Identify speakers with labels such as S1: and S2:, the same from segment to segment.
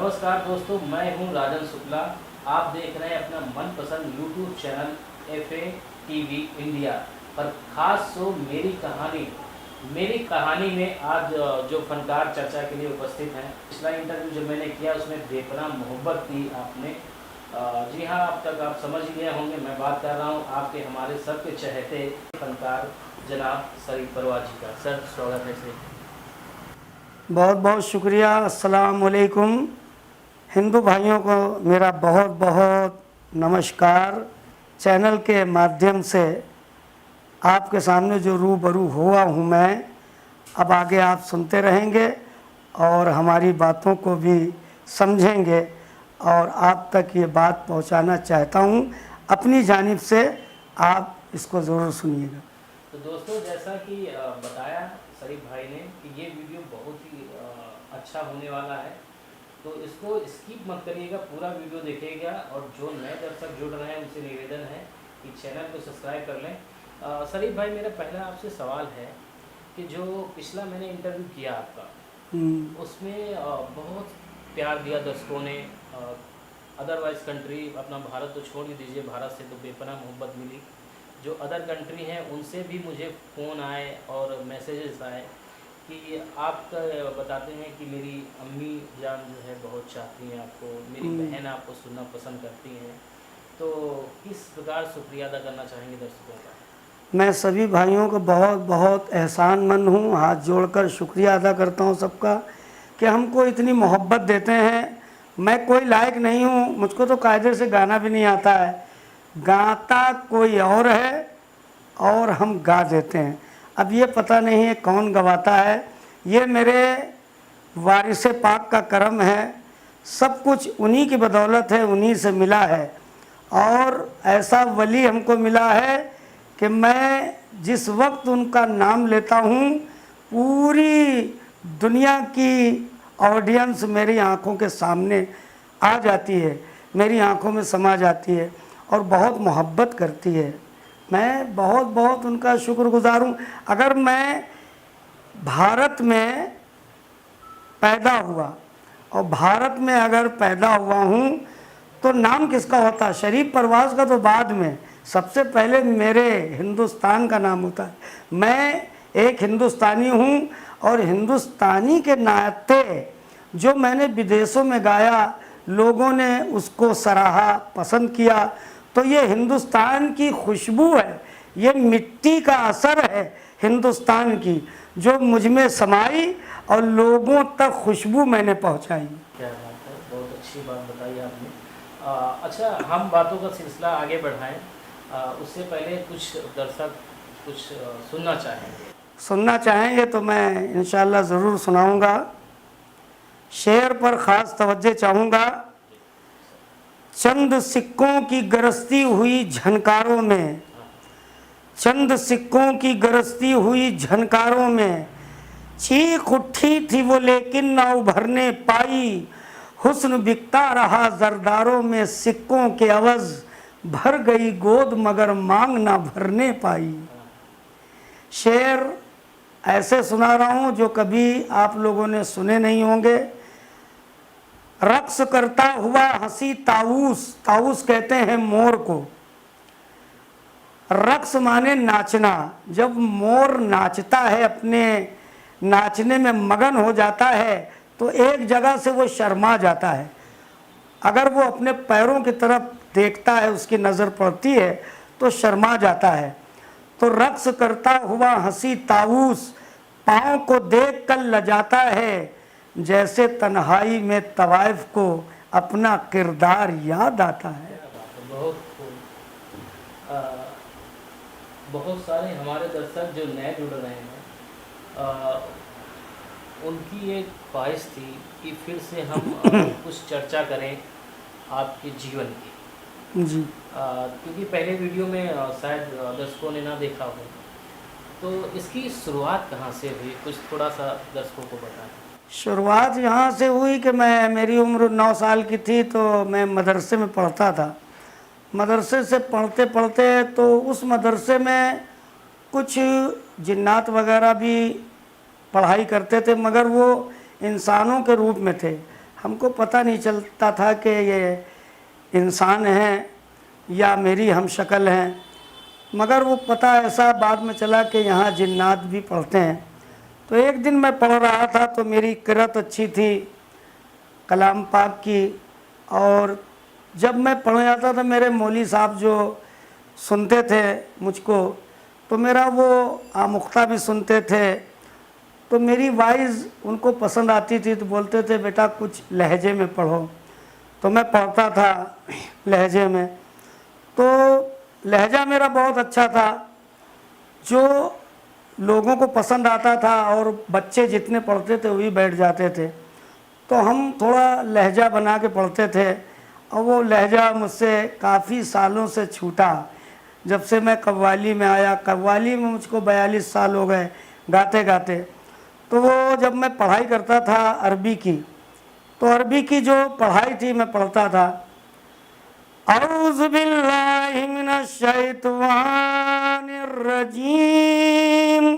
S1: नमस्कार दोस्तों, मैं हूं राजन शुक्ला। आप देख रहे हैं अपना मनपसंद YouTube channel F A TV India पर खास शो मेरी कहानी में आज जो फनकार चर्चा के लिए उपस्थित हैं। पिछला इंटरव्यू जो मैंने किया उसमें बेपनाह मोहब्बत की आपने। जी हाँ, अब तक आप समझ ही गए होंगे मैं बात कर रहा हूँ आपके हमारे सबके चहेते फनकार जनाब शरीफ परवार जी का। सर स्वागत है सर।
S2: बहुत बहुत शुक्रिया। अस्सलाम वालेकुम। हिंदू भाइयों को मेरा बहुत बहुत नमस्कार। चैनल के माध्यम से आपके सामने जो रूबरू हुआ हूँ मैं, अब आगे आप सुनते रहेंगे और हमारी बातों को भी समझेंगे और आप तक ये बात पहुँचाना चाहता हूँ अपनी जानिब से। आप इसको ज़रूर सुनिएगा।
S1: तो दोस्तों, जैसा कि बताया शरीफ भाई ने कि ये वीडियो बहुत ही अच्छा होने वाला है, तो इसको स्किप मत करिएगा, पूरा वीडियो देखिएगा। और जो नए दर्शक जुड़ रहे हैं उनसे निवेदन है कि चैनल को सब्सक्राइब कर लें। शरीफ भाई, मेरा पहला आपसे सवाल है कि जो पिछला मैंने इंटरव्यू किया आपका, उसमें बहुत प्यार दिया दर्शकों ने। अदरवाइज़ कंट्री, अपना भारत तो छोड़ ही दीजिए, भारत से तो बेपनाह मोहब्बत मिली। जो अदर कंट्री हैं उनसे भी मुझे फ़ोन आए और मैसेजेस आए कि आप बताते हैं कि मेरी अम्मी जान जो है बहुत चाहती हैं आपको, मेरी बहन आपको सुनना पसंद करती हैं। तो किस प्रकार शुक्रिया अदा करना चाहेंगे दर्शकों का?
S2: मैं सभी भाइयों को बहुत बहुत एहसानमंद हूँ, हाथ जोड़कर शुक्रिया अदा करता हूँ सबका कि हमको इतनी मोहब्बत देते हैं। मैं कोई लायक नहीं हूँ, मुझको तो कायदे से गाना भी नहीं आता है, गाता कोई और है और हम गा देते हैं। अब ये पता नहीं है कौन गवाता है, ये मेरे वारिस पाक का करम है। सब कुछ उन्हीं की बदौलत है, उन्हीं से मिला है। और ऐसा वली हमको मिला है कि मैं जिस वक्त उनका नाम लेता हूँ पूरी दुनिया की ऑडियंस मेरी आँखों के सामने आ जाती है, मेरी आँखों में समा जाती है और बहुत मोहब्बत करती है। मैं बहुत बहुत उनका शुक्रगुजार हूँ। अगर मैं भारत में पैदा हुआ और भारत में अगर पैदा हुआ हूँ तो नाम किसका होता है? शरीफ परवाज़ का तो बाद में, सबसे पहले मेरे हिंदुस्तान का नाम होता है। मैं एक हिंदुस्तानी हूँ और हिंदुस्तानी के नाते जो मैंने विदेशों में गाया, लोगों ने उसको सराहा, पसंद किया। तो ये हिंदुस्तान की खुशबू है, ये मिट्टी का असर है हिंदुस्तान की, जो मुझ में समाई और लोगों तक खुशबू मैंने पहुंचाई।
S1: क्या बात है, बहुत अच्छी बात बताई आपने। अच्छा, हम बातों का सिलसिला आगे बढ़ाएं, उससे पहले कुछ दर्शक कुछ सुनना चाहेंगे
S2: तो मैं इंशाअल्लाह ज़रूर सुनाऊंगा। शेर पर ख़ास तवज्जो चाहूँगा। चंद सिक्कों की गरजती हुई झनकारों में, चंद सिक्कों की गरजती हुई झनकारों में चीख उठी थी वो लेकिन ना उभरने पाई। हुस्न बिकता रहा जरदारों में, सिक्कों के अवज़ भर गई गोद मगर मांग ना भरने पाई। शेर ऐसे सुना रहा हूँ जो कभी आप लोगों ने सुने नहीं होंगे। रक्स करता हुआ हंसी ताऊस, ताऊस कहते हैं मोर को। रक्स माने नाचना। जब मोर नाचता है, अपने नाचने में मगन हो जाता है तो एक जगह से वो शर्मा जाता है। अगर वो अपने पैरों की तरफ देखता है, उसकी नज़र पड़ती है तो शर्मा जाता है। तो रक्स करता हुआ हंसी ताऊस पाँव को देख कर लजाता है, जैसे तन्हाई में तवाइफ को अपना किरदार याद आता है।
S1: बहुत बहुत सारे हमारे दर्शक जो नए जुड़ रहे हैं, उनकी एक ख्वाहिश थी कि फिर से हम कुछ चर्चा करें आपके जीवन की
S2: जी।
S1: क्योंकि पहले वीडियो में शायद दर्शकों ने ना देखा हो, तो इसकी शुरुआत कहाँ से हुई, कुछ थोड़ा सा दर्शकों को बताएं।
S2: शुरुआत यहाँ से हुई कि मेरी उम्र 9 साल की थी तो मैं मदरसे में पढ़ता था। मदरसे से पढ़ते पढ़ते तो उस मदरसे में कुछ जिन्नात वगैरह भी पढ़ाई करते थे, मगर वो इंसानों के रूप में थे। हमको पता नहीं चलता था कि ये इंसान हैं या मेरी हम शक्ल हैं, मगर वो पता ऐसा बाद में चला कि यहाँ जिन्नात भी पढ़ते हैं। तो एक दिन मैं पढ़ रहा था तो मेरी किरत अच्छी थी कलाम पाक की, और जब मैं पढ़ जाता था मेरे मौली साहब जो सुनते थे मुझको, तो मेरा वो आमुख्ता भी सुनते थे, तो मेरी वाइज उनको पसंद आती थी, तो बोलते थे बेटा कुछ लहजे में पढ़ो। तो मैं पढ़ता था लहजे में, तो लहजा मेरा बहुत अच्छा था, जो लोगों को पसंद आता था, और बच्चे जितने पढ़ते थे वही बैठ जाते थे। तो हम थोड़ा लहजा बना के पढ़ते थे, और वो लहजा मुझसे काफ़ी सालों से छूटा। जब से मैं कव्वाली में आया, कव्वाली में मुझको 42 साल हो गए गाते गाते। तो वो जब मैं पढ़ाई करता था अरबी की, तो अरबी की जो पढ़ाई थी मैं पढ़ता था, औज़ु बिल्लाहि मिनश शैतानिर रजीम,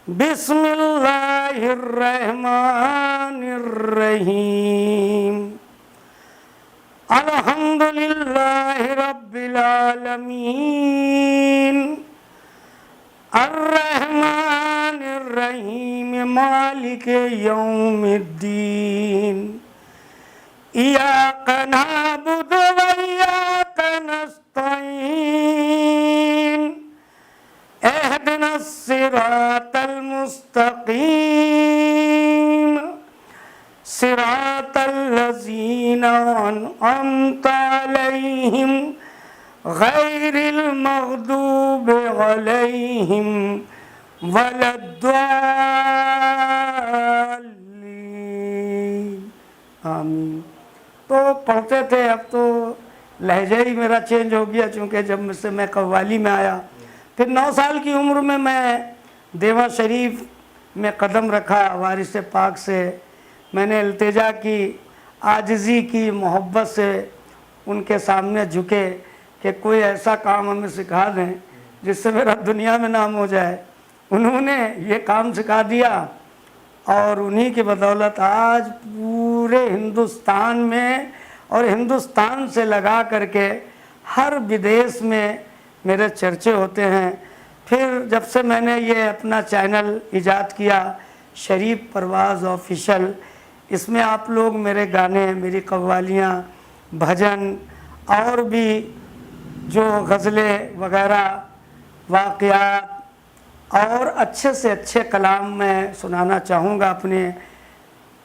S2: बिस्मिल्लाहिर रहमानिर रहीम, अल्हम्दुलिल्लाहि रब्बिल आलमीन, अर्रहमानिर रहीम, मालिक यौमिद्दीन, इय्याका नअबुदु व इय्याका नस्तईन, इहदिनस सिरातल मुस्तकीम, सिरातल लज़ीना अनअमता अलैहिम गैरिल मग़दूबि अलैहिम वलद्दाल्लीन, आमीन। तो पढ़ते थे। अब तो लहजा ही मेरा चेंज हो गया, चूँकि जब मुझसे मैं कव्वाली में आया, फिर 9 साल की उम्र में मैं देवा शरीफ में कदम रखा। वारिस पाक से मैंने इल्तिजा की, आजिज़ी की, मोहब्बत से उनके सामने झुके कि कोई ऐसा काम हमें सिखा दें जिससे मेरा दुनिया में नाम हो जाए। उन्होंने ये काम सिखा दिया, और उन्हीं की बदौलत आज पूरे हिंदुस्तान में और हिंदुस्तान से लगा करके हर विदेश में मेरे चर्चे होते हैं। फिर जब से मैंने ये अपना चैनल ईजाद किया, शरीफ परवाज़ ऑफिशियल, इसमें आप लोग मेरे गाने, मेरी कव्वालियाँ, भजन और भी जो गज़लें वगैरह, वाक़यात और अच्छे से अच्छे कलाम मैं सुनाना चाहूँगा, अपने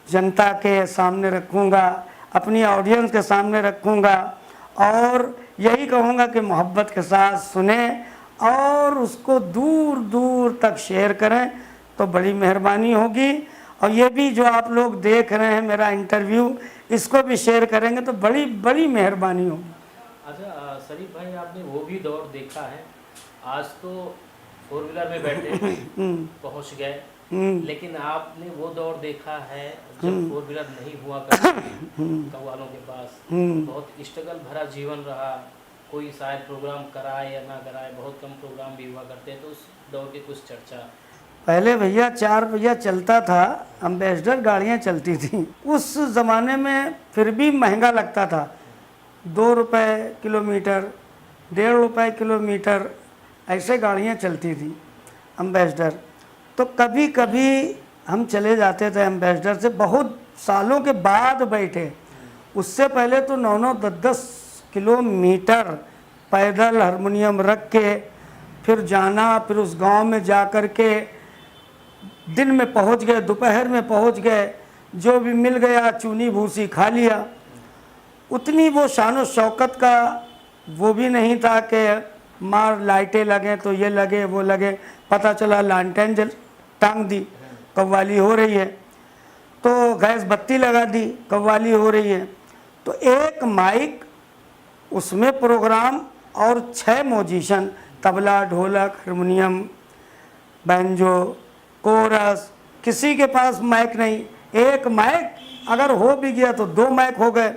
S2: जनता के सामने रखूँगा, अपनी ऑडियंस के सामने रखूँगा, और यही कहूँगा कि मोहब्बत के साथ सुने और उसको दूर दूर तक शेयर करें तो बड़ी मेहरबानी होगी। और ये भी जो आप लोग देख रहे हैं मेरा इंटरव्यू, इसको भी शेयर करेंगे तो बड़ी बड़ी मेहरबानी होगी।
S1: अच्छा शरीफ भाई, आपने वो भी दौर देखा है, आज तो 4 व्हीलर में बैठे पहुंच गए, लेकिन आपने वो दौर देखा है जब 4 व्हीलर नहीं हुआ करते कव्वालों के पास, बहुत स्ट्रगल भरा जीवन रहा, कोई शायद प्रोग्राम कराए या ना कराए, बहुत कम प्रोग्राम भी हुआ करते, तो उस दौर की कुछ चर्चा।
S2: पहले भैया 4 पहिया चलता था, एम्बेसडर गाड़ियाँ चलती थी उस ज़माने में, फिर भी महंगा लगता था, 2 रुपये किलोमीटर, 1.5 रुपये किलोमीटर, ऐसे गाड़ियाँ चलती थी एम्बेसडर। तो कभी कभी हम चले जाते थे एम्बेसडर से, बहुत सालों के बाद बैठे। उससे पहले तो 9-9, 10-10 किलोमीटर पैदल हारमोनियम रख के फिर जाना, फिर उस गांव में जा कर के दिन में पहुंच गए, दोपहर में पहुंच गए, जो भी मिल गया चूनी भूसी खा लिया। उतनी वो शान शौकत का वो भी नहीं था कि मार लाइटें लगें तो ये लगे वो लगे, पता चला लालटेन जल टांग दी, कव्वाली हो रही है, तो गैस बत्ती लगा दी, कव्वाली हो रही है। तो एक माइक, उसमें प्रोग्राम, और 6 म्यूजिशियन, तबला, ढोलक, हारमोनियम, बैंजो, कोरस, किसी के पास माइक नहीं। एक माइक अगर हो भी गया तो 2 माइक हो गए,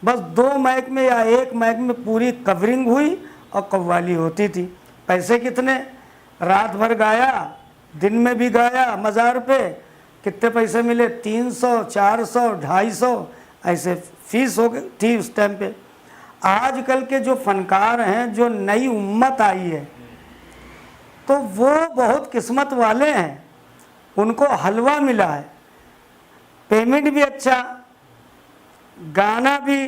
S2: बस 2 माइक में या 1 माइक में पूरी कवरिंग हुई और कव्वाली होती थी। पैसे कितने, रात भर गाया, दिन में भी गाया मज़ार पे, कितने पैसे मिले, 300, 400, 250 ऐसे फीस हो गई थी उस टाइम पे। आजकल के जो फनकार हैं, जो नई उम्मत आई है, तो वो बहुत किस्मत वाले हैं, उनको हलवा मिला है, पेमेंट भी अच्छा, गाना भी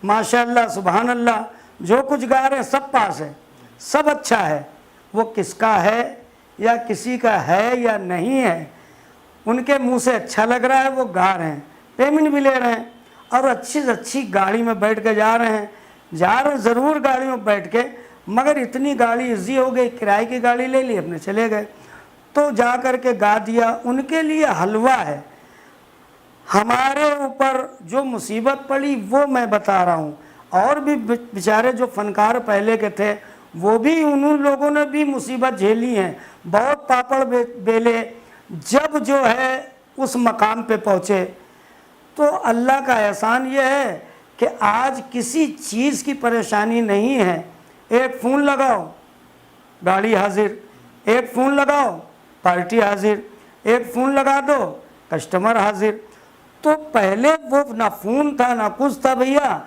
S2: माशाल्लाह सुभान अल्लाह, जो कुछ गा रहे हैं सब पास है, सब अच्छा है। वो किसका है या किसी का है या नहीं है, उनके मुंह से अच्छा लग रहा है, वो गा रहे हैं, पेमेंट भी ले रहे हैं, और अच्छी से अच्छी गाड़ी में बैठ के जा रहे हैं ज़रूर गाड़ी में बैठ के, मगर इतनी गाड़ी इजी हो गई, किराए की गाड़ी ले ली, अपने चले गए, तो जा कर के गा दिया, उनके लिए हलवा है। हमारे ऊपर जो मुसीबत पड़ी वो मैं बता रहा हूँ, और भी बेचारे जो फनकार पहले के थे, वो भी उन लोगों ने भी मुसीबत झेली हैं, बहुत पापड़ बेले, जब जो है उस मकाम पे पहुँचे। तो अल्लाह का एहसान ये है कि आज किसी चीज़ की परेशानी नहीं है। एक फ़ोन लगाओ गाड़ी हाजिर, एक फ़ोन लगाओ पार्टी हाजिर, एक फ़ोन लगा दो कस्टमर हाजिर। तो पहले वो ना फ़ोन था ना कुछ था भैया,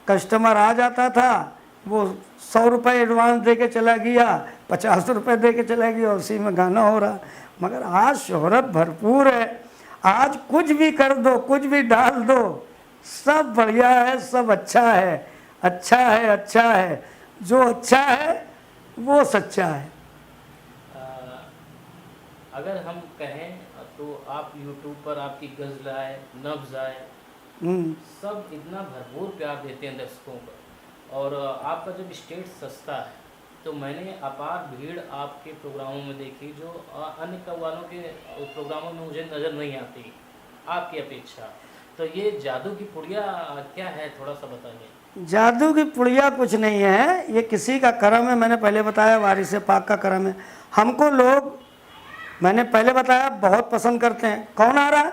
S2: कस्टमर आ जाता था, वो 100 रुपये एडवांस दे के चला गया, 50 रुपये दे के चला गया, उसी में गाना हो रहा। मगर आज शोहरत भरपूर है, आज कुछ भी कर दो, कुछ भी डाल दो, सब बढ़िया है, सब अच्छा है, अच्छा है, अच्छा है, जो अच्छा है वो सच्चा है।
S1: अगर हम कहें तो आप YouTube पर आपकी गज़ल आए, नब्ज़ आए, सब इतना भरपूर प्यार देते हैं दर्शकों को, और आपका जब स्टेज सस्ता है, तो मैंने अपार भीड़ आपके प्रोग्रामों में देखी जो अन्य कव्वालों के प्रोग्रामों में मुझे नज़र नहीं आती आपकी अपेक्षा। तो ये जादू की पुड़िया क्या है, थोड़ा सा बताइए।
S2: जादू की पुड़िया कुछ नहीं है, ये किसी का करम है। मैंने पहले बताया वारिस पाक का करम है। हमको लोग, मैंने पहले बताया, बहुत पसंद करते हैं। कौन आ रहा है?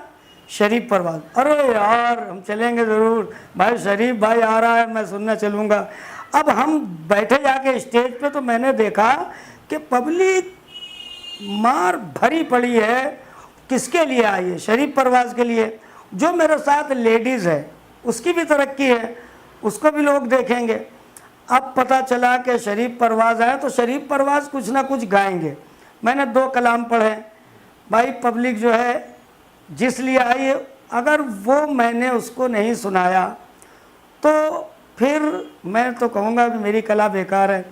S2: शरीफ परवाज़। अरे यार हम चलेंगे ज़रूर भाई, शरीफ भाई आ रहा है, मैं सुनना चलूँगा। अब हम बैठे जाके स्टेज पे, तो मैंने देखा कि पब्लिक मार भरी पड़ी है। किसके लिए आई है? शरीफ परवाज़ के लिए। जो मेरे साथ लेडीज़ है उसकी भी तरक्की है, उसको भी लोग देखेंगे। अब पता चला कि शरीफ परवाज़ आए तो शरीफ परवाज़ कुछ ना कुछ गाएंगे। मैंने 2 कलाम पढ़े। भाई पब्लिक जो है जिस लिए आई है, अगर वो मैंने उसको नहीं सुनाया तो फिर मैं तो कहूँगा कि मेरी कला बेकार है।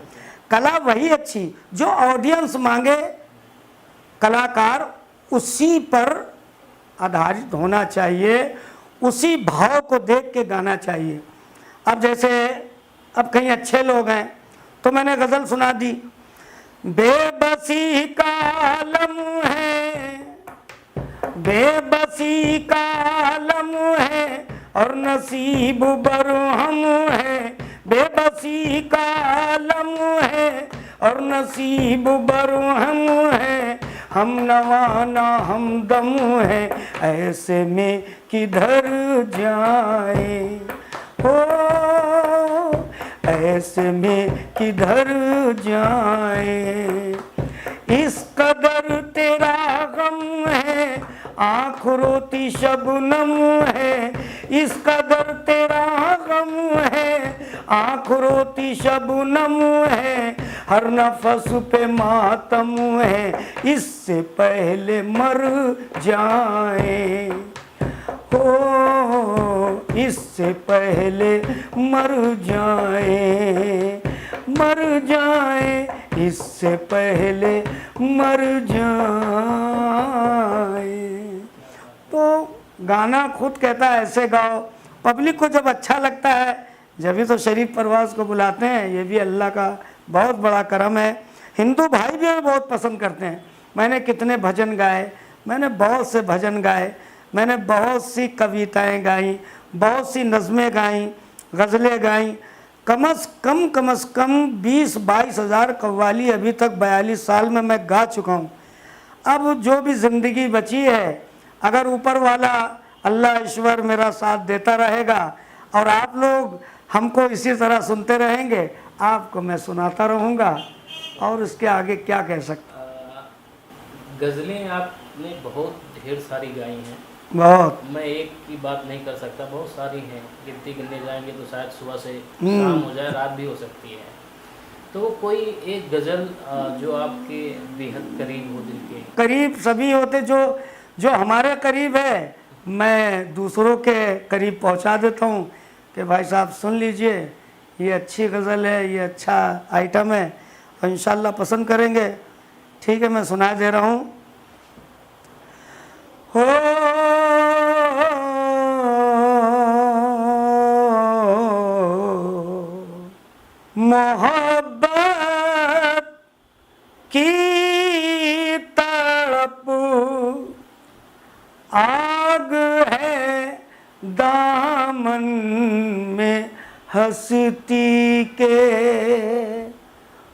S2: कला वही अच्छी जो ऑडियंस मांगे, कलाकार उसी पर आधारित होना चाहिए, उसी भाव को देख के गाना चाहिए। अब जैसे अब कहीं अच्छे लोग हैं तो मैंने गज़ल सुना दी, बेबसी का आलम है, बेबसी का आलम है और नसीब बरहम है, बेबसी का आलम है और नसीब बरहम है, हम नवाना हमदम है, ऐसे में किधर जाए हो, ऐसे में किधर जाए। इस कदर तेरा गम है, आँख रोती शबनम है, इस कदर तेरा गम है, आँख रोती शबनम है, हर नफस पे मातम है, इससे पहले मर जाए हो, इससे पहले मर जाए, मर जाए, इससे पहले मर जाए। तो गाना खुद कहता है ऐसे गाओ। पब्लिक को जब अच्छा लगता है, जब भी तो शरीफ परवाज़ को बुलाते हैं। ये भी अल्लाह का बहुत बड़ा करम है। हिंदू भाई भी हमें बहुत पसंद करते हैं। मैंने कितने भजन गाए, मैंने बहुत से भजन गाए, मैंने बहुत सी कविताएं गाई, बहुत सी नज़में गाई, गज़लें गाई। कम से कम 20-22 हज़ार कव्वाली अभी तक 42 साल में मैं गा चुका हूँ। अब जो भी ज़िंदगी बची है, अगर ऊपर वाला अल्लाह ईश्वर मेरा साथ देता रहेगा और आप लोग हमको इसी तरह सुनते रहेंगे, आपको मैं सुनाता रहूँगा, और इसके आगे क्या कह सकता।
S1: गज़लें आप आपने बहुत ढेर सारी गाई हैं,
S2: बहुत।
S1: मैं एक की बात नहीं कर सकता, बहुत सारी हैं, गिनती करने जाएंगे तो शायद सुबह से शाम हो जाए, रात भी हो सकती है। तो कोई एक गज़ल जो आपके बेहद करीब हो दिल के।
S2: करीब सभी होते, जो जो हमारे करीब है मैं दूसरों के करीब पहुंचा देता हूं कि भाई साहब सुन लीजिए, ये अच्छी गज़ल है, ये अच्छा आइटम है और इंशाल्लाह पसंद करेंगे। ठीक है, मैं सुना दे रहा हूँ। हो मोहब्बत की तड़प आग है दामन में हंसती के।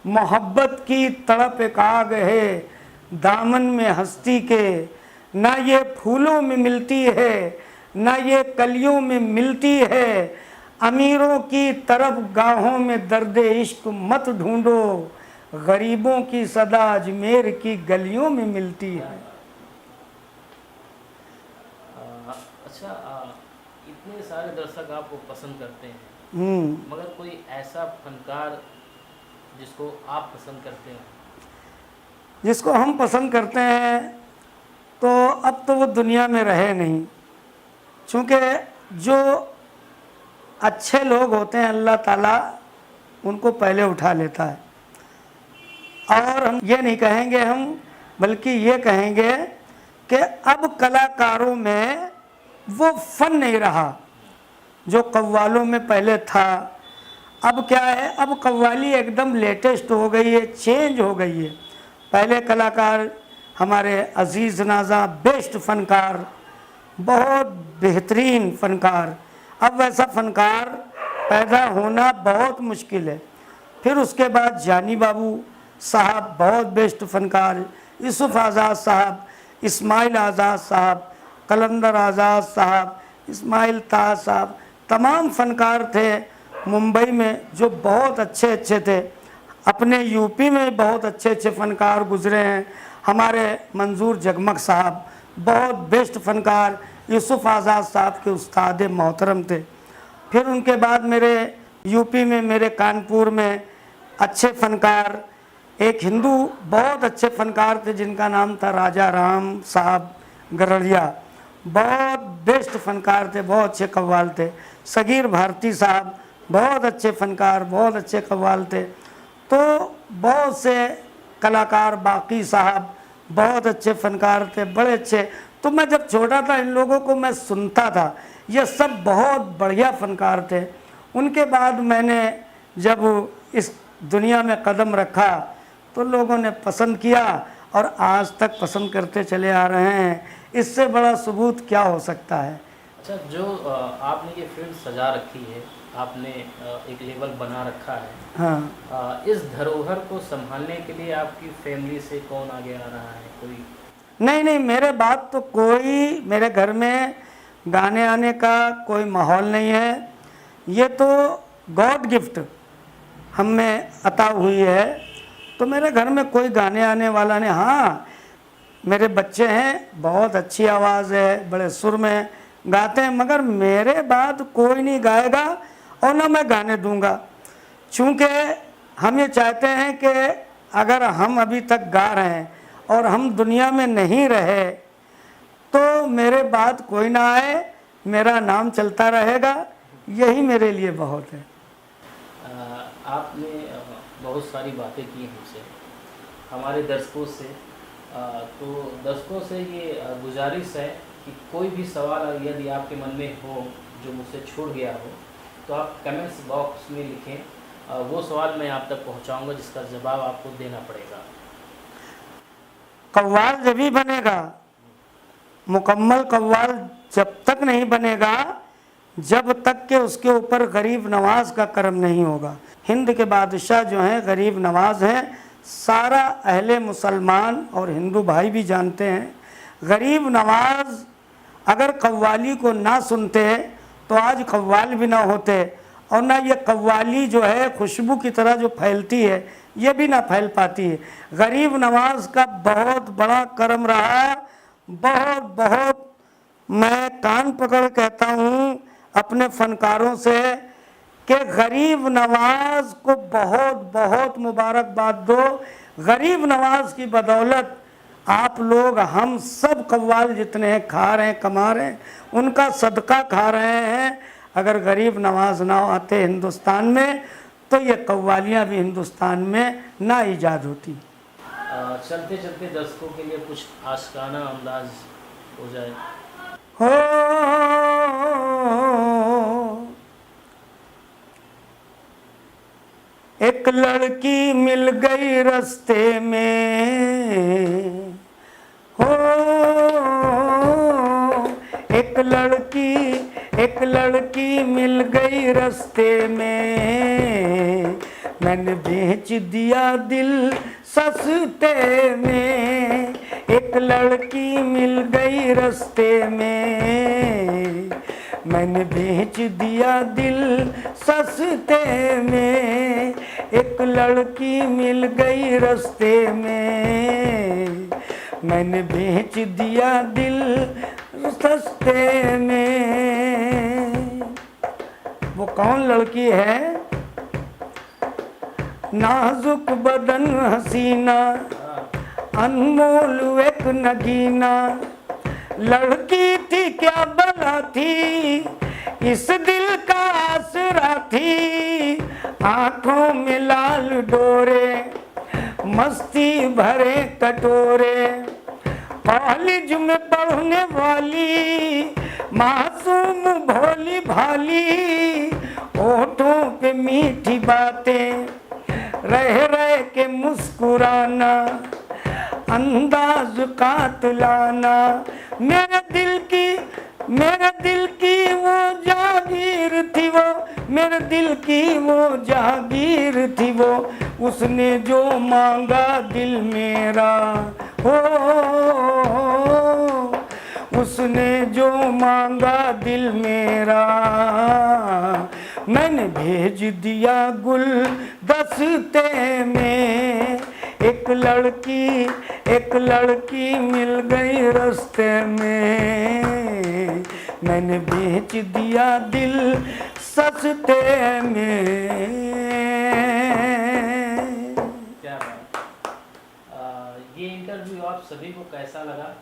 S2: मोहब्बत की तड़प एक आग है दामन में हंसती के, ना ये फूलों में मिलती है ना ये कलियों में मिलती है। अमीरों की तरफ गाहों में दर्द इश्क मत ढूंढो, गरीबों की सदा अजमेर की गलियों में मिलती है।
S1: अच्छा, इतने सारे दर्शक आपको पसंद करते हैं, मगर कोई ऐसा फनकार जिसको आप पसंद करते हैं?
S2: जिसको हम पसंद करते हैं तो अब तो वो दुनिया में रहे नहीं, क्योंकि जो अच्छे लोग होते हैं अल्लाह ताला उनको पहले उठा लेता है। और हम ये नहीं कहेंगे हम, बल्कि ये कहेंगे कि अब कलाकारों में वो फन नहीं रहा जो कव्वालों में पहले था। अब क्या है, अब कव्वाली एकदम लेटेस्ट हो गई है, चेंज हो गई है। पहले कलाकार हमारे अजीज़ नाज़ा बेस्ट फ़नकार, बहुत बेहतरीन फ़नकार, अब वैसा फ़नकार पैदा होना बहुत मुश्किल है। फिर उसके बाद जानी बाबू साहब बहुत बेस्ट फ़नकार, यूसुफ़ आज़ाद साहब, इस्माइल आज़ाद साहब, कलंदर आज़ाद साहब, इस्माइल ताज साहब, तमाम फ़नकार थे मुंबई में जो बहुत अच्छे अच्छे थे। अपने यूपी में बहुत अच्छे अच्छे फ़नकार गुज़रे हैं। हमारे मंजूर जगमग साहब बहुत बेस्ट फ़नकार, यूसुफ़ आज़ाद साहब के उस्ताद मोहतरम थे। फिर उनके बाद मेरे यूपी में, मेरे कानपुर में अच्छे फ़नकार, एक हिंदू बहुत अच्छे फ़नकार थे जिनका नाम था राजा राम साहब गरड़िया, बहुत बेस्ट फ़नकार थे, बहुत अच्छे कव्वाल थे। सगीर भारती साहब बहुत अच्छे फ़नकार, बहुत अच्छे कव्वाल थे। तो बहुत से कलाकार, बाकी साहब बहुत अच्छे फ़नकार थे, बड़े अच्छे। तो मैं जब छोटा था इन लोगों को मैं सुनता था, ये सब बहुत बढ़िया फ़नकार थे। उनके बाद मैंने जब इस दुनिया में कदम रखा तो लोगों ने पसंद किया और आज तक पसंद करते चले आ रहे हैं। इससे बड़ा सबूत क्या हो सकता है।
S1: अच्छा, जो आपने ये फील्ड सजा रखी है, आपने एक लेवल बना रखा है,
S2: हाँ,
S1: इस धरोहर को संभालने के लिए आपकी फैमिली से कौन आगे आ रहा है? कोई
S2: नहीं नहीं, मेरे बात तो कोई, मेरे घर में गाने आने का कोई माहौल नहीं है। ये तो गॉड गिफ्ट हम में अता हुई है, तो मेरे घर में कोई गाने आने वाला नहीं। हाँ, मेरे बच्चे हैं, बहुत अच्छी आवाज़ है, बड़े सुर में गाते हैं, मगर मेरे बाद कोई नहीं गाएगा और ना मैं गाने दूंगा। चूँकि हम ये चाहते हैं कि अगर हम अभी तक गा रहे हैं और हम दुनिया में नहीं रहे तो मेरे बाद कोई ना आए, मेरा नाम चलता रहेगा, यही मेरे लिए बहुत है।
S1: आपने बहुत सारी बातें की हमसे, हमारे दर्शकों से, तो दर्शकों से ये गुजारिश है कि कोई भी सवाल यदि आपके मन में हो जो मुझसे छूट गया हो तो आप कमेंट्स बॉक्स में लिखें, वो सवाल मैं आप तक पहुंचाऊंगा जिसका जवाब आपको देना पड़ेगा।
S2: कव्वाल जब भी बनेगा, मुकम्मल कव्वाल जब तक नहीं बनेगा जब तक कि उसके ऊपर गरीब नवाज का करम नहीं होगा। हिंद के बादशाह जो हैं गरीब नवाज हैं, सारा अहले मुसलमान और हिंदू भाई भी जानते हैं। गरीब नवाज अगर कव्वाली को ना सुनते तो आज कव्वाल भी ना होते, और ना ये कव्वाली जो है खुशबू की तरह जो फैलती है ये भी ना फैल पाती है। गरीब नवाज का बहुत बड़ा करम रहा, बहुत बहुत मैं कान पकड़ कहता हूँ अपने फनकारों से कि गरीब नवाज को बहुत बहुत मुबारकबाद दो। गरीब नवाज की बदौलत आप लोग हम सब कव्वाल जितने हैं खा रहे हैं, कमा रहे हैं, उनका सदका खा रहे हैं। अगर गरीब नवाज ना आते हिंदुस्तान में तो ये कव्वालियाँ भी हिंदुस्तान में ना ईजाद होती।
S1: चलते चलते दर्शकों के लिए कुछ आशिकाना अंदाज हो जाए।
S2: हो एक लड़की मिल गई रास्ते में, हो एक लड़की मिल गई रास्ते में, मैंने बेच दिया दिल सस्ते में। एक लड़की मिल गई रास्ते में, मैंने बेच दिया दिल सस्ते में। एक लड़की मिल गई रास्ते में, मैंने बेच दिया दिल सस्ते में। वो कौन लड़की है? नाजुक बदन हसीना, अनमोल एक नगीना, लड़की थी क्या भला थी, इस दिल का आसरा थी। आंखों में लाल डोरे, मस्ती भरे कटोरे, कॉलेज में पढ़ने वाली मासूम भोली भाली, होठों पे मीठी बातें, रह रह के मुस्कुराना, अंदाज का तुलाना। मेरे दिल की वो जागीर थी वो, मेरे दिल की वो जागीर थी वो, उसने जो मांगा दिल मेरा, हो उसने जो मांगा दिल मेरा, मैंने भेज दिया गुल दस्ते में। एक लड़की मिल गई रास्ते में, मैंने बेच दिया दिल सस्ते में।
S1: क्या बात। ये इंटरव्यू आप सभी को कैसा लगा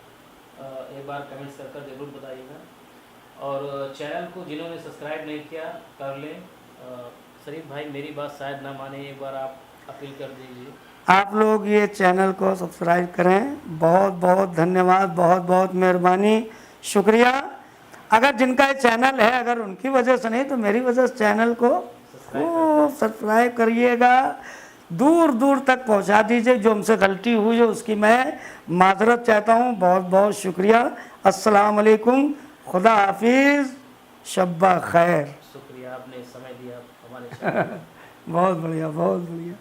S1: एक बार कमेंट्स कर ज़रूर बताइएगा। और चैनल को जिन्होंने सब्सक्राइब नहीं किया कर लें। शरीफ भाई मेरी बात शायद ना माने, एक बार आप अपील कर दीजिए।
S2: आप लोग ये चैनल को सब्सक्राइब करें। बहुत बहुत धन्यवाद, बहुत बहुत मेहरबानी, शुक्रिया। अगर जिनका ये चैनल है, अगर उनकी वजह से नहीं तो मेरी वजह से चैनल को सब्सक्राइब करिएगा, दूर दूर तक पहुंचा दीजिए। जो हमसे गलती हुई है उसकी मैं माजरत चाहता हूँ। बहुत बहुत शुक्रिया। अस्सलाम वालेकुम, खुदा हाफिज़, शब्बा खैर।
S1: शुक्रिया, आपने समय दिया हमारे साथ।
S2: बहुत बढ़िया, बहुत बढ़िया।